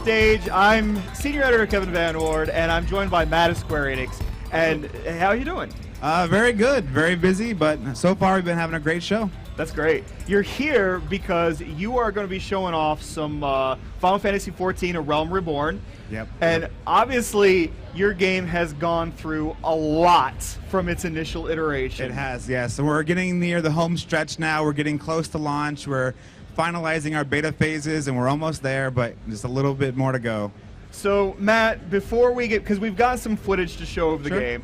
stage. I'm Senior Editor Kevin VanOrd, and I'm joined by Matt of Square Enix. And how are you doing? Very good. Very busy, but so far we've been having a great show. That's great. You're here because you are going to be showing off some Final Fantasy XIV, A Realm Reborn. Yep. And obviously, your game has gone through a lot from its initial iteration. It has, yes. So we're getting near the home stretch now. We're getting close to launch. We're finalizing our beta phases, and we're almost there, but just a little bit more to go. So, Matt, before we get, because we've got some footage to show of the Sure. game,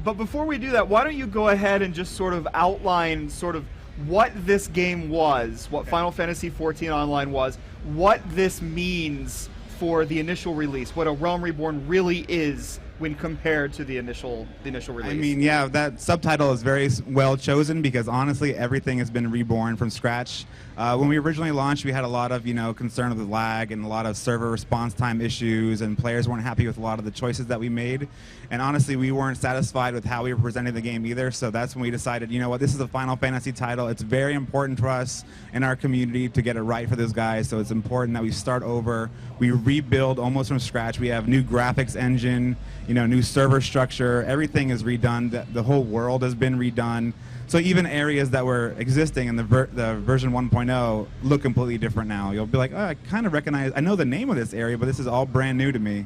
but before we do that, why don't you go ahead and just sort of outline sort of what this game was, what Final Fantasy XIV Online was, what this means for the initial release, what A Realm Reborn really is when compared to the initial release. I mean, yeah, that subtitle is very well chosen because honestly, everything has been reborn from scratch. When we originally launched, we had a lot of concern of the lag and a lot of server response time issues, and players weren't happy with a lot of the choices that we made. And honestly, we weren't satisfied with how we were presenting the game either. So that's when we decided, you know what, this is a Final Fantasy title. It's very important to us in our community to get it right for those guys. So it's important that we start over. We rebuild almost from scratch. We have new graphics engine, new server structure. Everything is redone. The whole world has been redone. So even areas that were existing in the version 1.0 look completely different now. You'll be like, oh, I kind of recognize, I know the name of this area, but this is all brand new to me.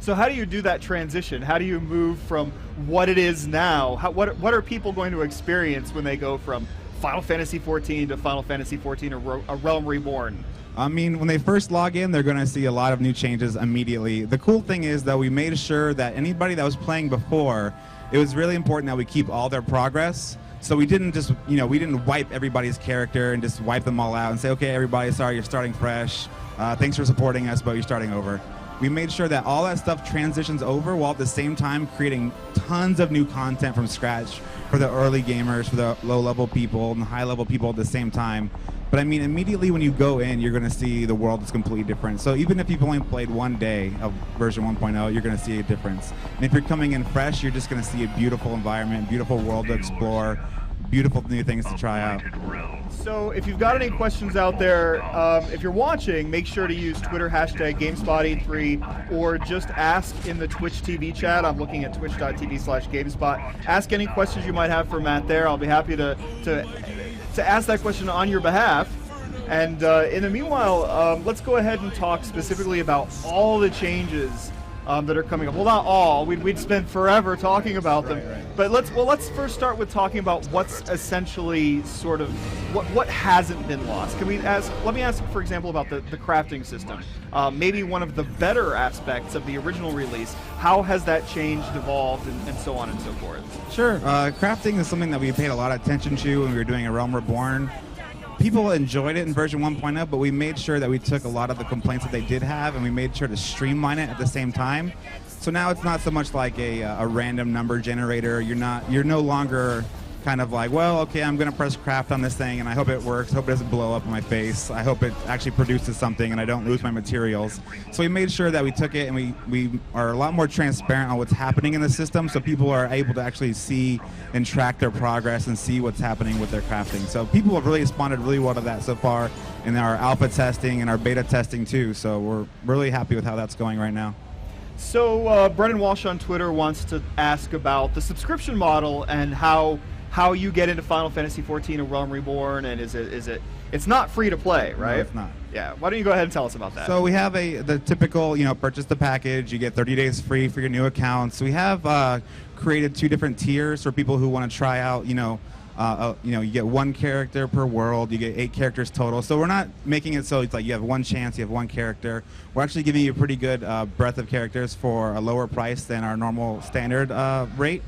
So how do you do that transition? How do you move from what it is now? What are people going to experience when they go from Final Fantasy XIV to Final Fantasy XIV A Realm Reborn? I mean, when they first log in, they're going to see a lot of new changes immediately. The cool thing is that we made sure that anybody that was playing before, it was really important that we keep all their progress. So we didn't just, we didn't wipe everybody's character and just wipe them all out and say, okay, everybody, sorry, you're starting fresh. Thanks for supporting us, but you're starting over. We made sure that all that stuff transitions over while at the same time creating tons of new content from scratch for the early gamers, for the low-level people, and the high-level people at the same time. But I mean, immediately when you go in, you're going to see the world is completely different. So even if you've only played one day of version 1.0, you're going to see a difference. And if you're coming in fresh, you're just going to see a beautiful environment, beautiful world to explore, beautiful new things to try out. So if you've got any questions out there, if you're watching, make sure to use Twitter hashtag GameSpot83 or just ask in the Twitch TV chat. I'm looking at twitch.tv/GameSpot. Ask any questions you might have for Matt there. I'll be happy to ask that question on your behalf. And in the meanwhile, let's go ahead and talk specifically about all the changes that are coming up. Well, not all. We'd spend forever talking about them. Right. But let's first start with talking about what's essentially sort of what hasn't been lost. Let me ask, for example, about the crafting system. Maybe one of the better aspects of the original release. How has that changed, evolved, and so on and so forth? Sure. Crafting is something that we paid a lot of attention to when we were doing A Realm Reborn. People enjoyed it in version 1.0, but we made sure that we took a lot of the complaints that they did have and we made sure to streamline it at the same time. So now it's not so much like a random number generator. You're no longer kind of like, well, okay, I'm going to press craft on this thing and I hope it works. I hope it doesn't blow up in my face. I hope it actually produces something and I don't lose my materials. So we made sure that we took it and we are a lot more transparent on what's happening in the system so people are able to actually see and track their progress and see what's happening with their crafting. So people have really responded really well to that so far in our alpha testing and our beta testing too. So we're really happy with how that's going right now. So Brennan Walsh on Twitter wants to ask about the subscription model and how you get into Final Fantasy XIV A Realm Reborn, and it's not free to play, right? No, it's not. Yeah, why don't you go ahead and tell us about that? So we have the typical, purchase the package, you get 30 days free for your new accounts. We have created 2 different tiers for people who want to try out, you get 1 character per world, you get 8 characters total. So we're not making it so it's like you have 1 chance, you have 1 character. We're actually giving you a pretty good breadth of characters for a lower price than our normal standard rate.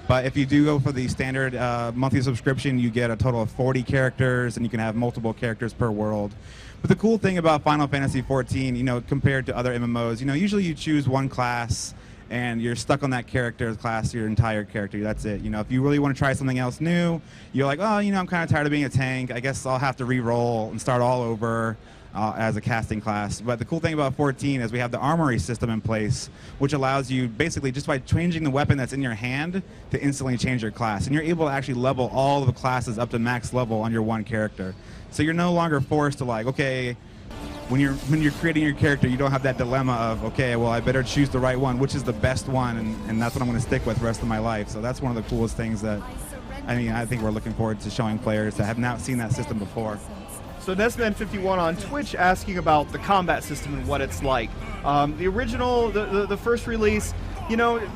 But if you do go for the standard monthly subscription, you get a total of 40 characters, and you can have multiple characters per world. But the cool thing about Final Fantasy XIV, compared to other MMOs, usually you choose 1 class, and you're stuck on that character class your entire character. That's it. If you really want to try something else new, you're like, oh, I'm kind of tired of being a tank. I guess I'll have to re-roll and start all over. As a casting class. But the cool thing about 14 is we have the armory system in place, which allows you basically just by changing the weapon that's in your hand to instantly change your class. And you're able to actually level all of the classes up to max level on your 1 character. So you're no longer forced to like, okay, when you're creating your character, you don't have that dilemma of, okay, well, I better choose the right one, which is the best one, and that's what I'm going to stick with the rest of my life. So that's one of the coolest things that, I think we're looking forward to showing players that have not seen that system before. So Nestman51 on Twitch asking about the combat system and what it's like. The original, the first release,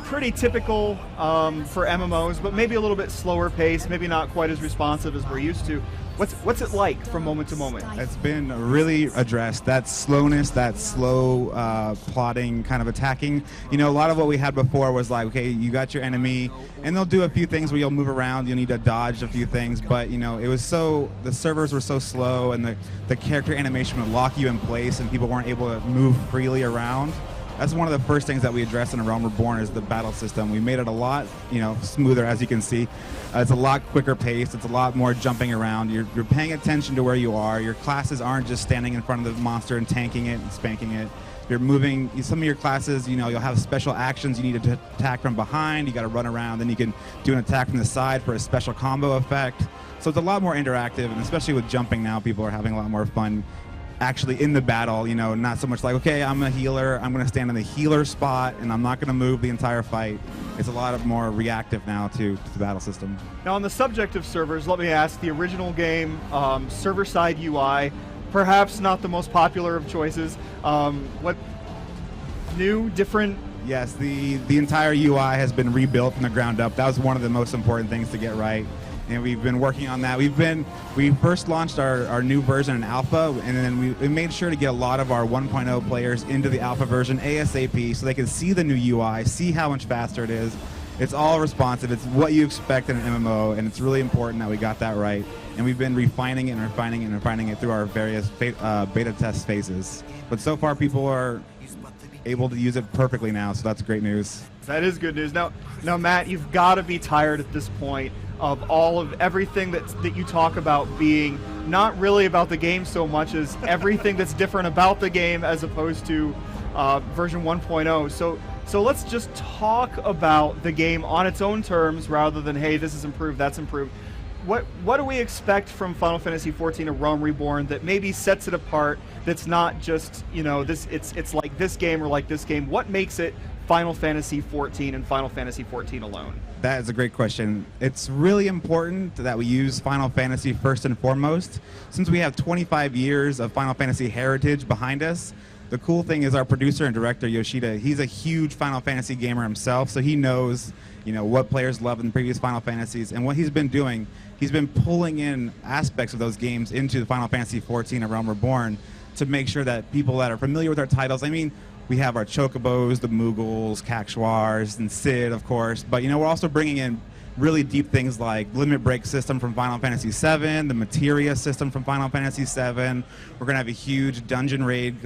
pretty typical for MMOs, but maybe a little bit slower pace, maybe not quite as responsive as we're used to. What's it like from moment to moment? It's been really addressed. That slowness, that slow plotting kind of attacking. A lot of what we had before was like, okay, you got your enemy, and they'll do a few things where you'll move around, you'll need to dodge a few things, but it was the servers were so slow, and the character animation would lock you in place, and people weren't able to move freely around. That's one of the first things that we addressed in Realm Reborn is the battle system. We made it a lot, smoother, as you can see. It's a lot quicker paced. It's a lot more jumping around. You're paying attention to where you are. Your classes aren't just standing in front of the monster and tanking it and spanking it. You're moving. Some of your classes, you'll have special actions you need to attack from behind. You got to run around. Then you can do an attack from the side for a special combo effect. So it's a lot more interactive, and especially with jumping now, people are having a lot more fun actually in the battle, not so much like, okay, I'm a healer, I'm going to stand in the healer spot, and I'm not going to move the entire fight. It's a lot more reactive now to the battle system. Now, on the subject of servers, let me ask, the original game, server-side UI, perhaps not the most popular of choices. What new, different? Yes, the entire UI has been rebuilt from the ground up. That was one of the most important things to get right. And we've been working on that. We first launched our new version in alpha, and then we made sure to get a lot of our 1.0 players into the alpha version ASAP so they can see the new UI, see how much faster it is. It's all responsive. It's what you expect in an MMO, and it's really important that we got that right. And we've been refining it and refining it and refining it through our various beta test phases. But so far, people are able to use it perfectly now, so that's great news. That is good news. Now Matt, you've got to be tired at this point of everything that you talk about being not really about the game so much as everything that's different about the game as opposed to version 1.0. So let's just talk about the game on its own terms rather than, hey, this is improved, that's improved. What do we expect from Final Fantasy XIV or Realm Reborn that maybe sets it apart, that's not just, it's like this game or like this game? What makes it Final Fantasy XIV and Final Fantasy XIV alone? That is a great question. It's really important that we use Final Fantasy first and foremost. Since we have 25 years of Final Fantasy heritage behind us, the cool thing is our producer and director, Yoshida, he's a huge Final Fantasy gamer himself, so he knows what players loved in the previous Final Fantasies. And what he's been doing, he's been pulling in aspects of those games into the Final Fantasy XIV and Realm Reborn to make sure that people that are familiar with our titles, we have our Chocobos, the Moogles, Cactuars, and Cid, of course. But, we're also bringing in really deep things like Limit Break system from Final Fantasy VII, the Materia system from Final Fantasy VII. We're going to have a huge dungeon raid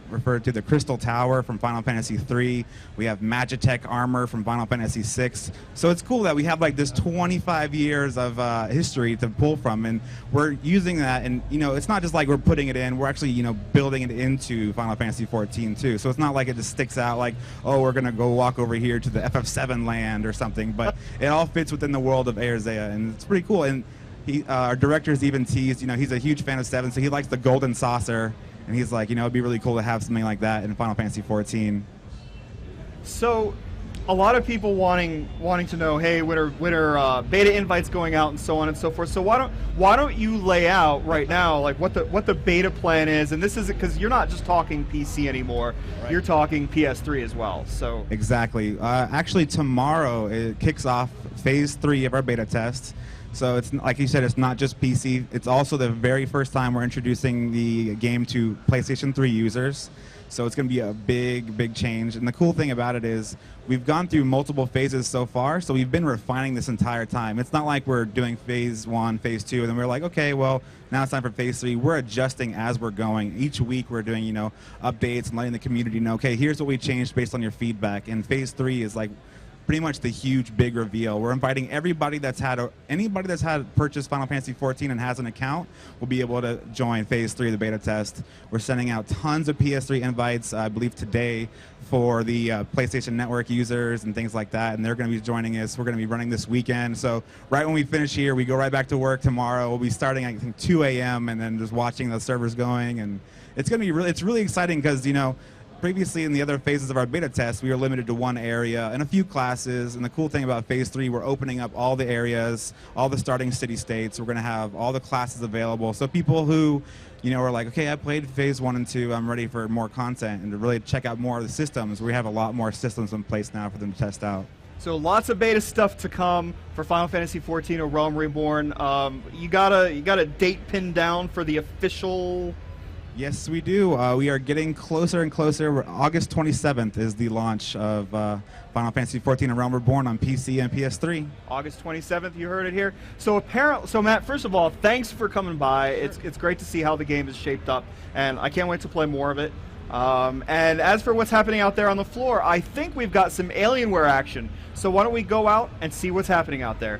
referred to the Crystal Tower from Final Fantasy III. We have Magitech armor from Final Fantasy VI. So it's cool that we have like this 25 years of history to pull from, and we're using that. And it's not just like we're putting it in. We're actually building it into Final Fantasy XIV too. So it's not like it just sticks out like, oh, we're going to go walk over here to the FF7 land or something. But it all fits within the world of Aerzea, and it's pretty cool. And our director's even teased, he's a huge fan of 7, so he likes the golden saucer, and he's like, it'd be really cool to have something like that in Final Fantasy XIV. So, a lot of people wanting to know, hey, when are beta invites going out and so on and so forth. So why don't you lay out right now like what the beta plan is? And this is because you're not just talking PC anymore, right. You're talking PS3 as well. So exactly. Actually, tomorrow it kicks off phase 3 of our beta test. So it's like you said, it's not just PC. It's also the very first time we're introducing the game to PlayStation 3 users. So it's going to be a big change. And the cool thing about it is we've gone through multiple phases so far, so we've been refining this entire time. It's not like we're doing phase 1, phase 2, and then we're like, okay, well, now it's time for phase 3. We're adjusting as we're going. Each week we're doing, updates and letting the community know, okay, here's what we changed based on your feedback. And phase 3 is like pretty much the huge big reveal. We're inviting everybody anybody that's had purchased Final Fantasy XIV and has an account will be able to join Phase 3 of the beta test. We're sending out tons of PS3 invites, I believe today, for the PlayStation Network users and things like that, and they're going to be joining us. We're going to be running this weekend, so right when we finish here, we go right back to work tomorrow. We'll be starting, I think, 2 a.m. and then just watching the servers going, and it's going to be it's really exciting because, you know, previously in the other phases of our beta test, we were limited to one area and a few classes, and the cool thing about Phase 3, we're opening up all the areas, all the starting city-states. We're going to have all the classes available, so people who, you know, are like, okay, I played Phase 1 and 2, I'm ready for more content, and to really check out more of the systems. We have a lot more systems in place now for them to test out. So lots of beta stuff to come for Final Fantasy XIV or Realm Reborn. You got a date pinned down for the official... Yes, we do. We are getting closer and closer. August 27th is the launch of Final Fantasy XIV and Realm Reborn on PC and PS3. August 27th, you heard it here. So Matt, first of all, thanks for coming by. It's great to see how the game is shaped up, and I can't wait to play more of it. And as for what's happening out there on the floor, I think we've got some Alienware action. So why don't we go out and see what's happening out there?